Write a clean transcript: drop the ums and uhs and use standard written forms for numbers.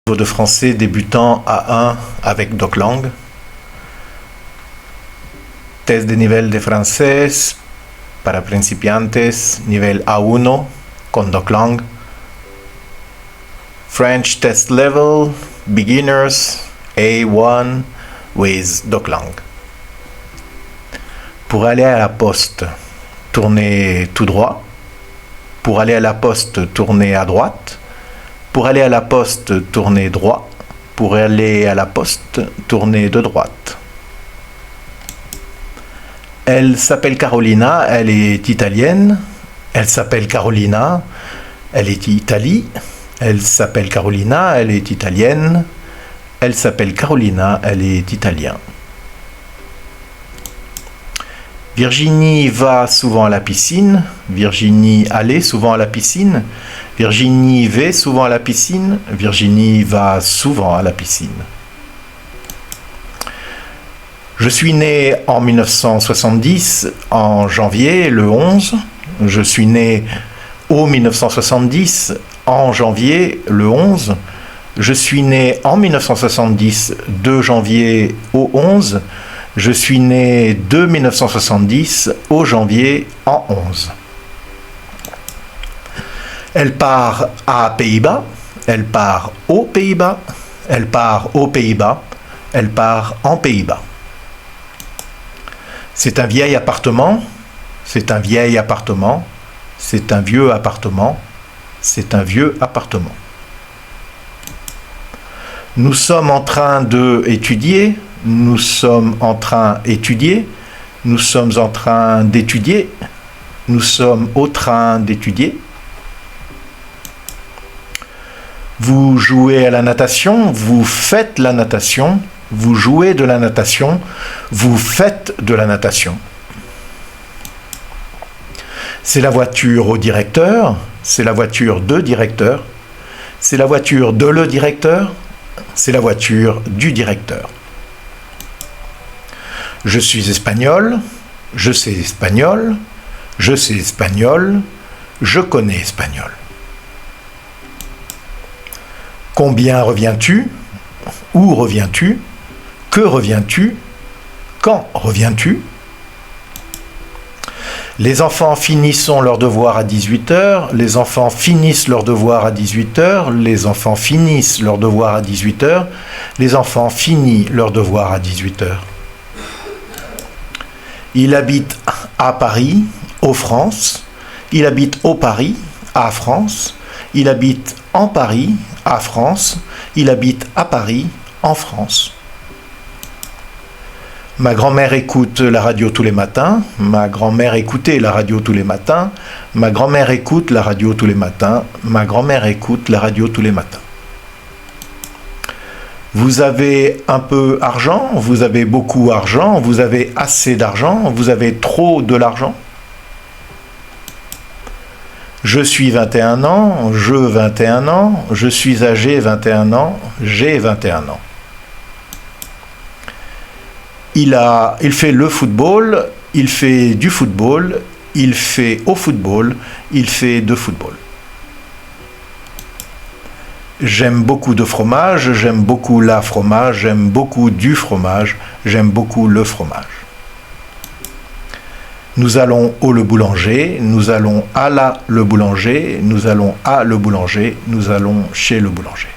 Niveau de français débutant A1 avec DocLangue. Test de nivel de francés para principiantes, nivel A1 con DocLangue. French test level, beginners, A1 with DocLangue. Pour aller à la poste, tournez tout droit. Pour aller à la poste, tournez à droite. Pour aller à la poste, tournez droit. Pour aller à la poste, tournez de droite. Elle s'appelle Carolina, elle est italienne. Elle s'appelle Carolina, elle est Italie. Elle s'appelle Carolina, elle est italienne. Elle s'appelle Carolina, elle est italien. Virginie va souvent à la piscine. Virginie allait souvent à la piscine. Virginie va souvent à la piscine. Virginie va souvent à la piscine. Je suis né en 1970, en janvier, le 11. Je suis né au 1970, en janvier, le 11. Je suis né en 1970, de janvier au 11. Je suis né de 1970 au janvier en 11. Elle part à Pays-Bas, elle part aux Pays-Bas, elle part aux Pays-Bas, elle part en Pays-Bas. C'est un vieil appartement, c'est un vieil appartement, c'est un vieux appartement, c'est un vieux appartement. Nous sommes en train d'étudier, nous sommes en train d'étudier, nous sommes en train d'étudier, nous sommes au train d'étudier. Vous jouez à la natation, vous faites la natation, vous jouez de la natation, vous faites de la natation. C'est la voiture au directeur, c'est la voiture de directeur, c'est la voiture de le directeur, c'est la voiture du directeur. Je suis espagnol, je sais espagnol, je sais espagnol, je connais espagnol. Combien reviens-tu? Où reviens-tu? Que reviens-tu? Quand reviens-tu? Les enfants finissent leurs devoirs à 18h, les enfants finissent leurs devoirs à 18h, les enfants finissent leurs devoirs à 18h, les enfants finissent leurs devoirs à 18h. Il habite à Paris, au France. Il habite au Paris, à France. Il habite en Paris, à France. Il habite à Paris, en France. Ma grand-mère écoute la radio tous les matins. Ma grand-mère écoutait la radio tous les matins. Ma grand-mère écoute la radio tous les matins. Ma grand-mère écoute la radio tous les matins. Vous avez un peu d'argent, vous avez beaucoup d'argent, vous avez assez d'argent, vous avez trop de l'argent. Je suis 21 ans, je 21 ans, je suis âgé 21 ans, j'ai 21 ans. Il fait le football, il fait du football, il fait au football, il fait de football. J'aime beaucoup de fromage, j'aime beaucoup la fromage, j'aime beaucoup du fromage, j'aime beaucoup le fromage. Nous allons au le boulanger, nous allons à la le boulanger, nous allons à le boulanger, nous allons chez le boulanger.